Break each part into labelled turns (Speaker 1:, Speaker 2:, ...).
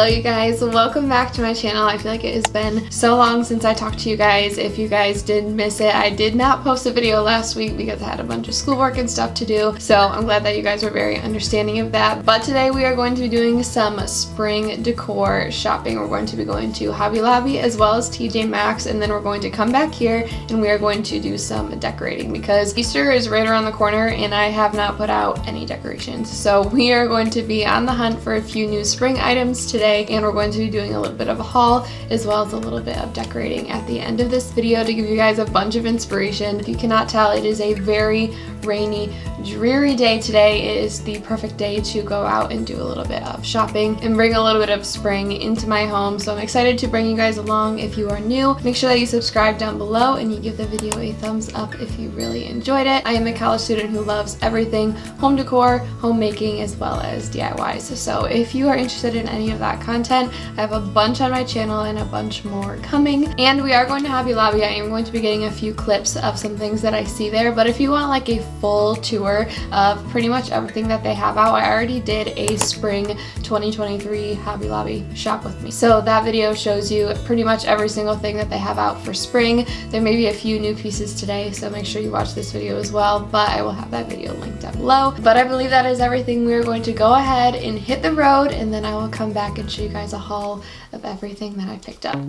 Speaker 1: Hello you guys, welcome back to my channel. I feel like it has been so long since I talked to you guys. If you guys did miss it, I did not post a video last week because I had a bunch of schoolwork and stuff to do, so I'm glad that you guys were very understanding of that. But today we are going to be doing some spring decor shopping. We're going to be going to Hobby Lobby as well as TJMaxx, and then we're going to come back here and we are going to do some decorating because Easter is right around the corner and I have not put out any decorations. So we are going to be on the hunt for a few new spring items today, and we're going to be doing a little bit of a haul as well as a little bit of decorating at the end of this video to give you guys a bunch of inspiration. If you cannot tell, it is a very rainy, dreary day today. It is the perfect day to go out and do a little bit of shopping and bring a little bit of spring into my home. So I'm excited to bring you guys along. If you are new, make sure that you subscribe down below and you give the video a thumbs up if you really enjoyed it. I am a college student who loves everything home decor, homemaking, as well as DIYs. So if you are interested in any of that content, I have a bunch on my channel and a bunch more coming. And we are going to Hobby Lobby. I am going to be getting a few clips of some things that I see there, but if you want like a full tour of pretty much everything that they have out, I already did a spring 2023 Hobby Lobby shop with me. So that video shows you pretty much every single thing that they have out for spring. There may be a few new pieces today, so make sure you watch this video as well, but I will have that video linked down below. But I believe that is everything. We are going to go ahead and hit the road, and then I will come back and show you guys a haul of everything that I picked up.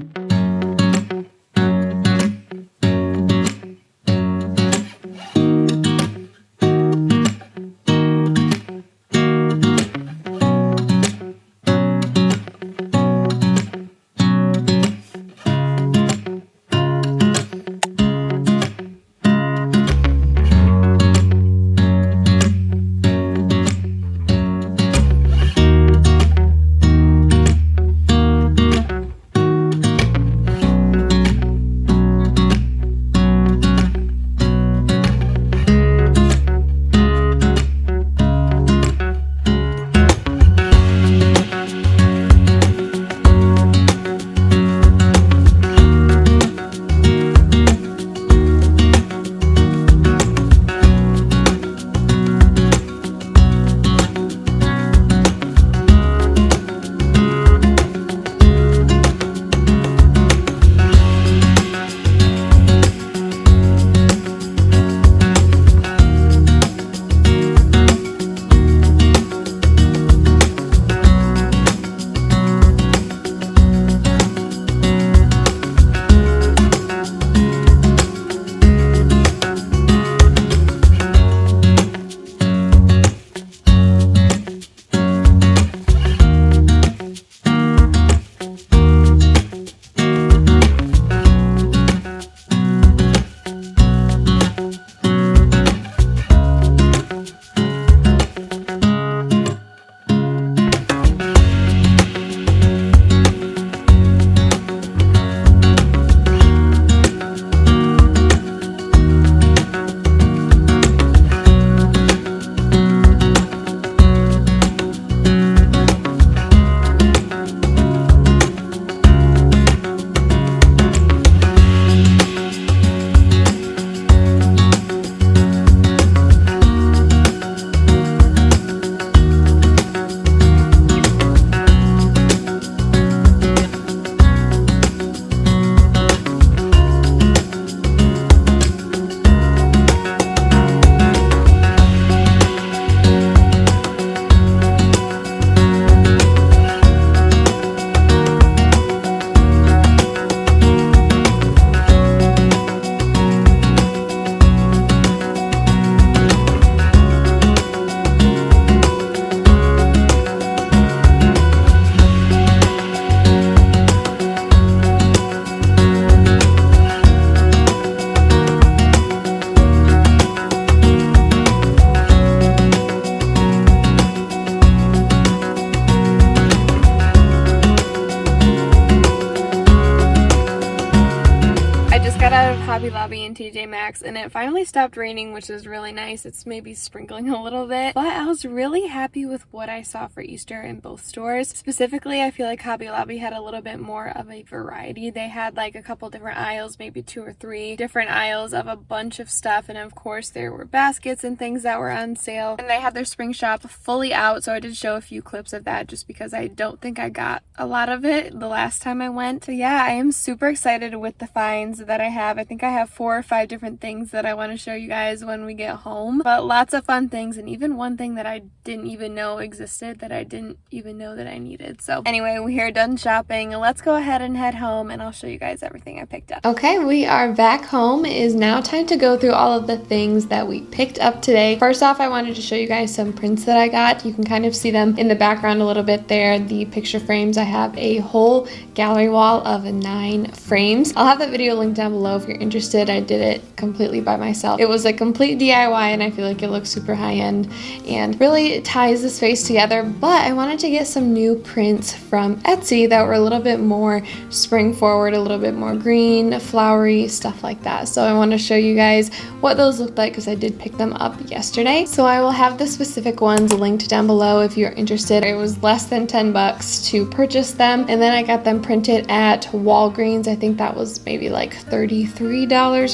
Speaker 1: Hobby Lobby and TJMaxx, and it finally stopped raining, which is really nice. It's maybe sprinkling a little bit, but I was really happy with what I saw for Easter in both stores. Specifically, I feel like Hobby Lobby had a little bit more of a variety. They had like a couple different aisles, maybe 2 or 3 different aisles of a bunch of stuff, and of course there were baskets and things that were on sale, and they had their spring shop fully out, so I did show a few clips of that just because I don't think I got a lot of it the last time I went. So yeah, I am super excited with the finds that I have. I think I have 4 or 5 different things that I want to show you guys when we get home, but lots of fun things, and even one thing that I didn't even know existed that I didn't even know that I needed. So anyway, we are done shopping. Let's go ahead and head home, and I'll show you guys everything I picked up. Okay, we are back home. It is now time to go through all of the things that we picked up today. First off, I wanted to show you guys some prints that I got. You can kind of see them in the background a little bit there, the picture frames. I have a whole gallery wall of 9 frames. I'll have that video linked down below if you're interested. I did it completely by myself. It was a complete DIY, and I feel like it looks super high-end and really ties the space together, but I wanted to get some new prints from Etsy that were a little bit more spring forward, a little bit more green, flowery, stuff like that. So I want to show you guys what those look like because I did pick them up yesterday. So I will have the specific ones linked down below if you're interested. It was less than 10 bucks to purchase them, and then I got them printed at Walgreens. I think that was maybe like $33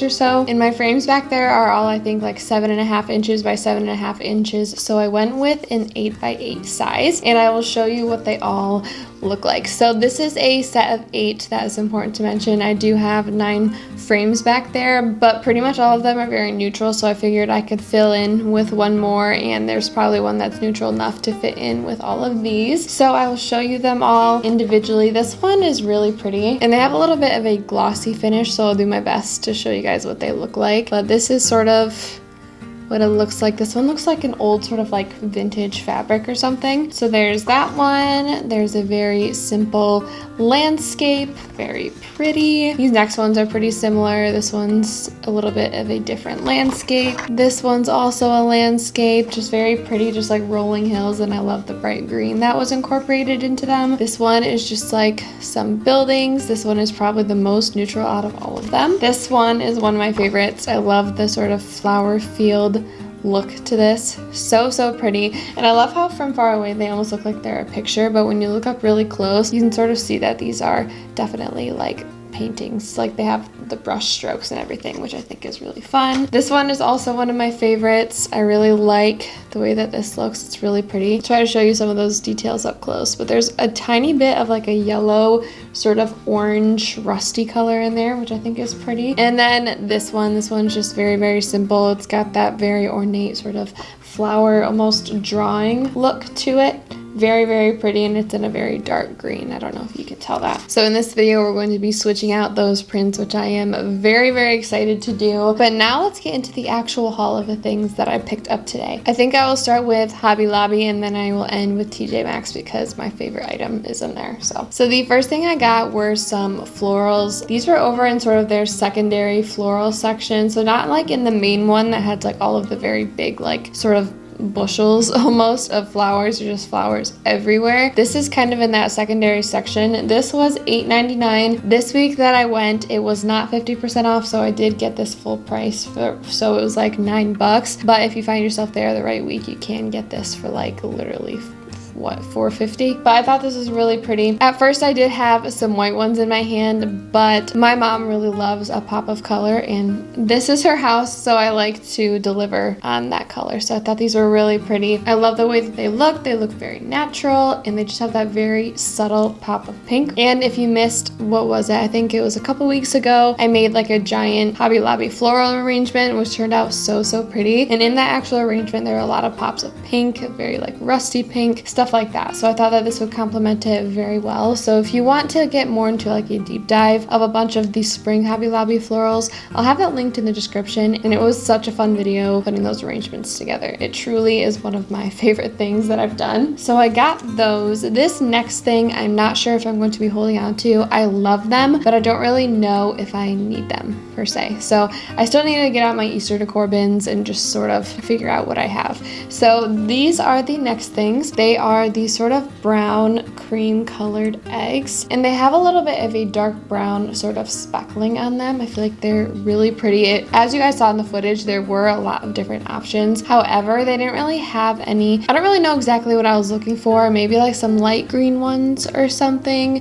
Speaker 1: or so. And my frames back there are all, I think, like 7.5 inches by 7.5 inches. So I went with an 8x8 size, and I will show you what they all look like. So this is a set of 8. That is important to mention. I do have 9 frames back there, but pretty much all of them are very neutral, so I figured I could fill in with one more, and there's probably one that's neutral enough to fit in with all of these. So I will show you them all individually. This one is really pretty, and they have a little bit of a glossy finish, so I'll do my best to show you guys what they look like. But this is sort of what it looks like. This one looks like an old sort of like vintage fabric or something. So there's that one. There's a very simple landscape, very pretty. These next ones are pretty similar. This one's a little bit of a different landscape. This one's also a landscape, just very pretty, just like rolling hills, and I love the bright green that was incorporated into them. This one is just like some buildings. This one is probably the most neutral out of all of them. This one is one of my favorites. I love the sort of flower field look to this. So pretty, and I love how from far away they almost look like they're a picture, but when you look up really close you can sort of see that these are definitely like paintings. Like they have the brush strokes and everything, which I think is really fun. This one is also one of my favorites. I really like the way that this looks. It's really pretty. I'll try to show you some of those details up close, but there's a tiny bit of like a yellow sort of orange rusty color in there, which I think is pretty. And then this one's just very simple. It's got that very ornate sort of flower, almost drawing look to it. Very pretty, and it's in a very dark green. I don't know if you can tell that. So in this video we're going to be switching out those prints, which I am very excited to do. But now let's get into the actual haul of the things that I picked up today. I think I will start with Hobby Lobby, and then I will end with TJMaxx because my favorite item is in there. So the first thing I got were some florals. These were over in sort of their secondary floral section, so not like in the main one that had like all of the very big like sort of bushels almost of flowers, or just flowers everywhere. This is kind of in that secondary section. This was $8.99. This week that I went, it was not 50% off, so I did get this full price so it was like $9. But if you find yourself there the right week, you can get this for like literally $4.50. But I thought this was really pretty. At first I did have some white ones in my hand, but my mom really loves a pop of color, and this is her house, so I like to deliver on that color. So I thought these were really pretty. I love the way that they look. They look very natural, and they just have that very subtle pop of pink. And if you missed, what was it? I think it was a couple weeks ago, I made like a giant Hobby Lobby floral arrangement, which turned out so pretty. And in that actual arrangement, there are a lot of pops of pink, very like rusty pink, stuff like that. So I thought that this would complement it very well. So if you want to get more into like a deep dive of a bunch of these spring Hobby Lobby florals, I'll have that linked in the description. And it was such a fun video putting those arrangements together. It truly is one of my favorite things that I've done. So I got those. This next thing, I'm not sure if I'm going to be holding on to. I love them, but I don't really know if I need them per se. So I still need to get out my Easter decor bins and just sort of figure out what I have. So these are the next things. They are these sort of brown cream colored eggs, and they have a little bit of a dark brown sort of speckling on them. I feel like they're really pretty. As you guys saw in the footage, there were a lot of different options. However, they didn't really have any, I don't really know exactly what I was looking for, maybe like some light green ones or something,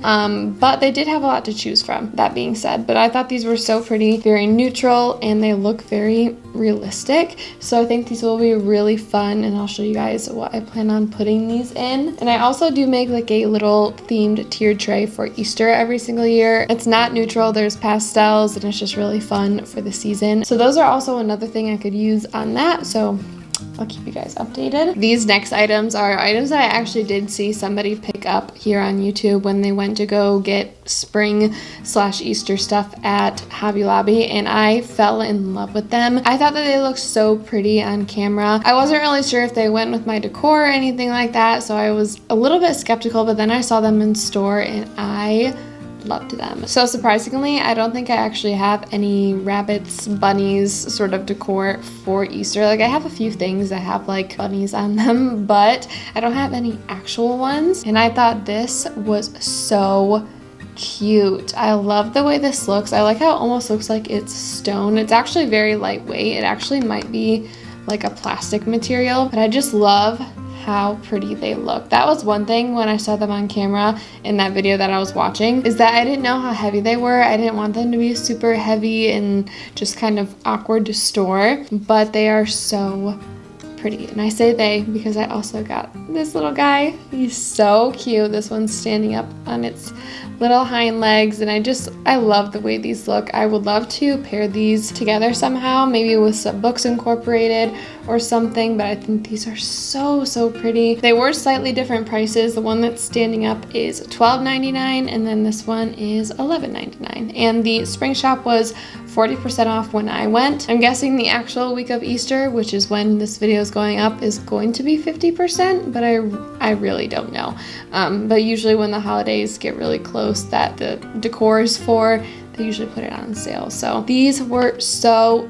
Speaker 1: but they did have a lot to choose from, that being said. But I thought these were so pretty, very neutral, and they look very realistic. So I think these will be really fun, and I'll show you guys what I plan on putting these in. And I also do make like a little themed tiered tray for Easter every single year. It's not neutral, there's pastels, and it's just really fun for the season. So those are also another thing I could use on that, so I'll keep you guys updated. These next items are items that I actually did see somebody pick up here on YouTube when they went to go get spring/Easter stuff at Hobby Lobby, and I fell in love with them. I thought that they looked so pretty on camera. I wasn't really sure if they went with my decor or anything like that, so I was a little bit skeptical, but then I saw them in store and I loved them. So surprisingly, I don't think I actually have any rabbits, bunnies sort of decor for Easter. Like I have a few things that have like bunnies on them, but I don't have any actual ones. And I thought this was so cute. I love the way this looks. I like how it almost looks like it's stone. It's actually very lightweight. It actually might be like a plastic material, but I just love how pretty they look. That was one thing when I saw them on camera in that video that I was watching, is that I didn't know how heavy they were. I didn't want them to be super heavy and just kind of awkward to store, but they are so pretty. And I say they because I also got this little guy. He's so cute. This one's standing up on its little hind legs, and I love the way these look. I would love to pair these together somehow, maybe with some books incorporated or something, but I think these are so pretty. They were slightly different prices. The one that's standing up is $12.99, and then this one is $11.99. And the spring shop was 40% off when I went. I'm guessing the actual week of Easter, which is when this video is going up, is going to be 50%, but I really don't know. But usually when the holidays get really close that the decor is for, they usually put it on sale. So these were so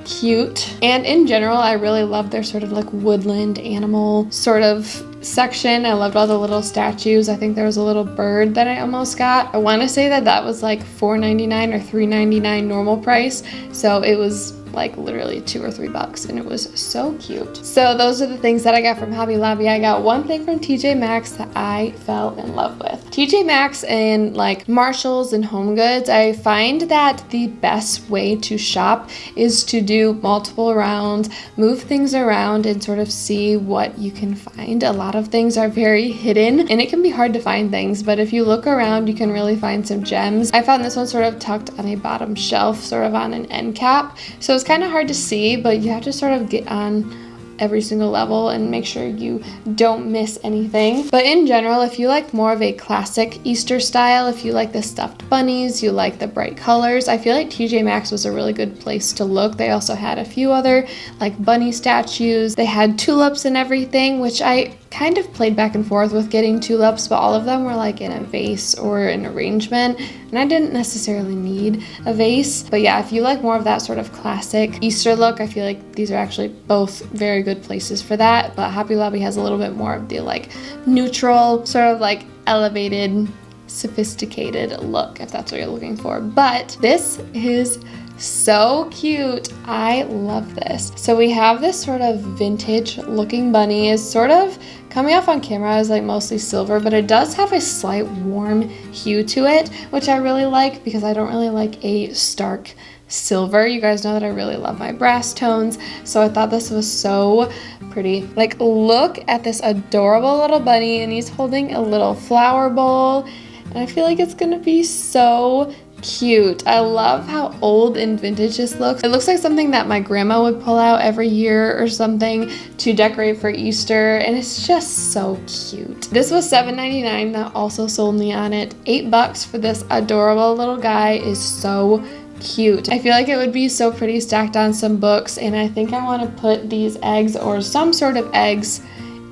Speaker 1: cute. And in general, I really love their sort of like woodland animal sort of section. I loved all the little statues. I think there was a little bird that I almost got. I want to say that was like $4.99 or $3.99 normal price. So it was like literally $2 or $3, and it was so cute. So those are the things that I got from Hobby Lobby. I got one thing from TJMaxx that I fell in love with. TJMaxx and like Marshalls and Home Goods, I find that the best way to shop is to do multiple rounds, move things around, and sort of see what you can find. A lot of things are very hidden, and it can be hard to find things, but if you look around, you can really find some gems. I found this one sort of tucked on a bottom shelf, sort of on an end cap. So it's kind of hard to see, but you have to sort of get on every single level and make sure you don't miss anything. But in general, if you like more of a classic Easter style, if you like the stuffed bunnies, you like the bright colors, I feel like TJMaxx was a really good place to look. They also had a few other like bunny statues. They had tulips and everything, which I kind of played back and forth with getting tulips, but all of them were like in a vase or an arrangement, and I didn't necessarily need a vase. But yeah, if you like more of that sort of classic Easter look, I feel like these are actually both very good places for that. But Hobby Lobby has a little bit more of the like neutral, sort of like elevated, sophisticated look, if that's what you're looking for. But this is so cute. I love this. So we have this sort of vintage looking bunny. Is sort of coming off on camera as like mostly silver, but it does have a slight warm hue to it, which I really like because I don't really like a stark silver. You guys know that I really love my brass tones, so I thought this was so pretty. Like, look at this adorable little bunny, and he's holding a little flower bowl, and I feel like it's gonna be so cute. I love how old and vintage this looks. It looks like something that my grandma would pull out every year or something to decorate for Easter, and it's just so cute. This was $7.99. That also sold me on it. $8 for this adorable little guy is so cute. I feel like it would be so pretty stacked on some books, and I think I want to put these eggs or some sort of eggs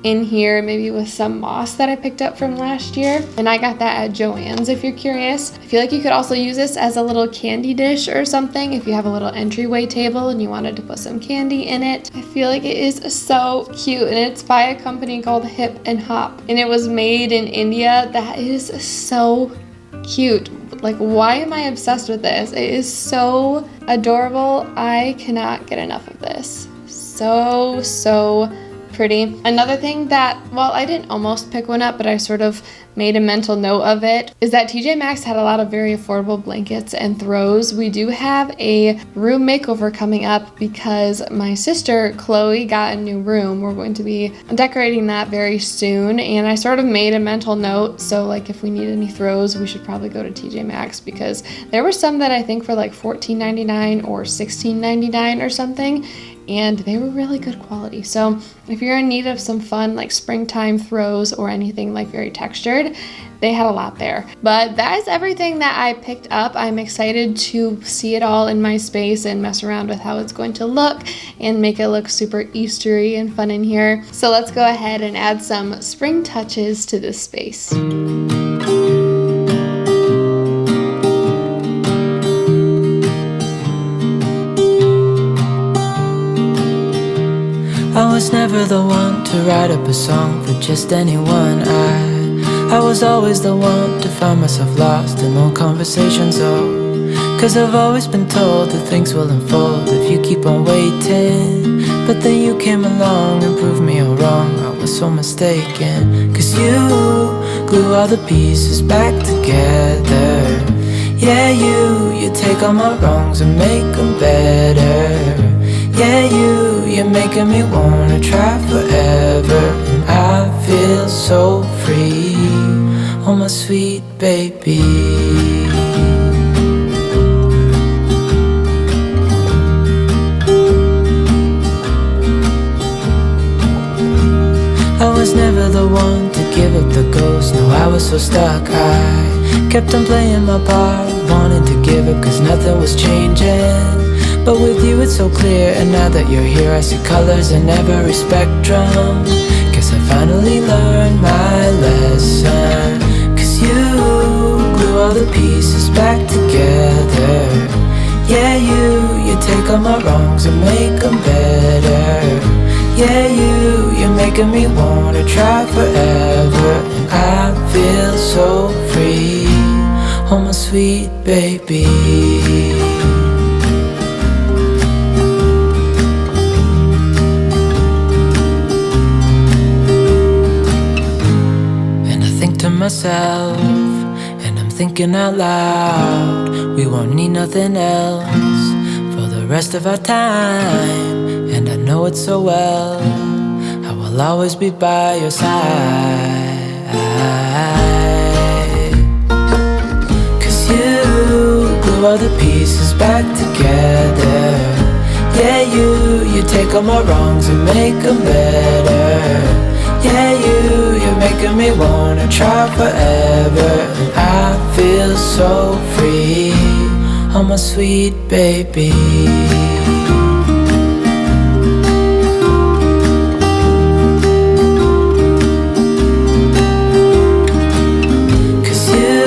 Speaker 1: in here, maybe with some moss that I picked up from last year. And I got that at Joann's if you're curious. I feel like you could also use this as a little candy dish or something if you have a little entryway table and you wanted to put some candy in it. I feel like it is so cute, and it's by a company called Hip and Hop, and it was made in India. That is so cute. Like, why am I obsessed with this? It is so adorable. I cannot get enough of this. So pretty. Another thing that, well, I didn't almost pick one up, but I sort of made a mental note of it, is that TJMaxx had a lot of very affordable blankets and throws. We do have a room makeover coming up because my sister Chloe got a new room. We're going to be decorating that very soon, and I sort of made a mental note, so like if we need any throws, we should probably go to TJMaxx, because there were some that I think for like $14.99 or $16.99 or something, and they were really good quality. So if you're in need of some fun like springtime throws or anything like very textured, they had a lot there. But that is everything that I picked up. I'm excited to see it all in my space and mess around with how it's going to look and make it look super Eastery and fun in here. So let's go ahead and add some spring touches to this space.
Speaker 2: I was never the one to write up a song for just anyone. I was always the one to find myself lost in old conversations, oh. Cause I've always been told that things will unfold if you keep on waiting. But then you came along and proved me all wrong. I was so mistaken. Cause you glue all the pieces back together. Yeah, you take all my wrongs and make them better. Yeah, you're making me wanna try forever. And I feel so free, oh my sweet baby. I was never the one to give up the ghost. No, I was so stuck. I kept on playing my part, wanting to give up cause nothing was changing. But with you it's so clear, and now that you're here I see colors in every spectrum. Guess I finally learned my lesson. Cause you glue all the pieces back together. Yeah, you take all my wrongs and make them better. Yeah, you're making me wanna try forever. And I feel so free, oh my sweet baby. Myself, and I'm thinking out loud, we won't need nothing else for the rest of our time. And I know it so well, I will always be by your side. Cause you glue all the pieces back together. Yeah, you take all my wrongs and make them better. Yeah, you're making me wanna try forever. And I feel so free, oh my sweet baby. Cause you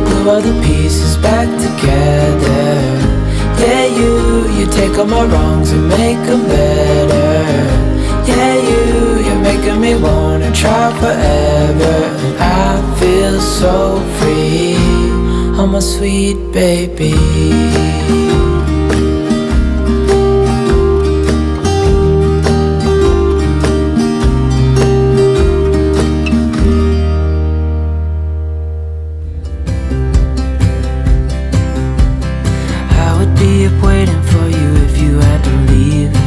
Speaker 2: glue all the pieces back together. Yeah, you take all my wrongs and make them better. Yeah, you're making me wanna try forever. And I feel so free, oh my sweet baby. I would be up waiting for you if you had to leave.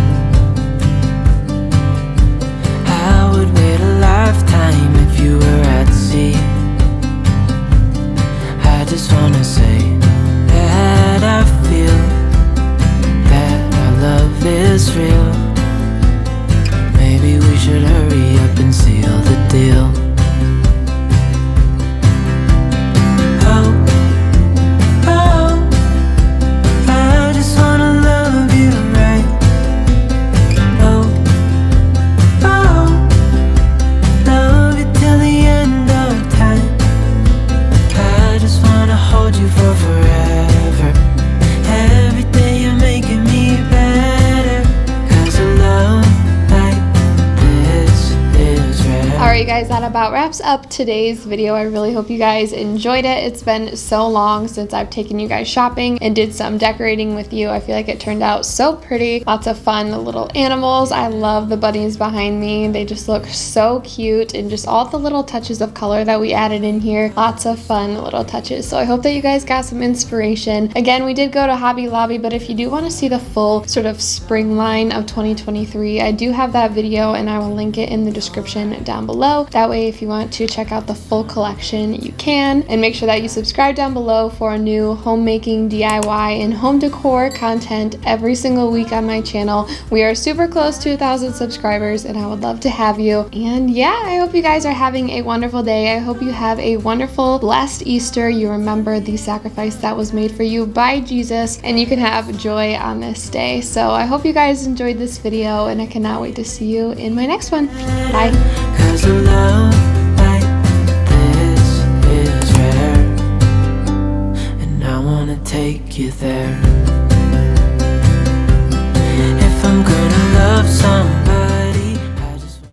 Speaker 2: Lifetime if you were at sea. I just wanna say that I feel that our love is real. Maybe we should hurry up and seal the deal. I just wanna love you right.
Speaker 1: that about wraps up today's video. I really hope you guys enjoyed it. It's been so long since I've taken you guys shopping and did some decorating with you. I feel like it turned out so pretty. Lots of fun little animals. I love the bunnies behind me. They just look so cute, and just all the little touches of color that we added in here. Lots of fun little touches. So I hope that you guys got some inspiration. Again, we did go to Hobby Lobby, but if you do want to see the full sort of spring line of 2023, I do have that video and I will link it in the description down below. That way, if you want to check out the full collection, you can. And make sure that you subscribe down below for new homemaking, DIY, and home decor content every single week on my channel. We are super close to 1,000 subscribers and I would love to have you. And yeah, I hope you guys are having a wonderful day. I hope you have a wonderful, blessed Easter. You remember the sacrifice that was made for you by Jesus, and you can have joy on this day. So I hope you guys enjoyed this video, and I cannot wait to see you in my next one. Bye.
Speaker 2: 'Cause a love like this is rare, and I wanna take you there.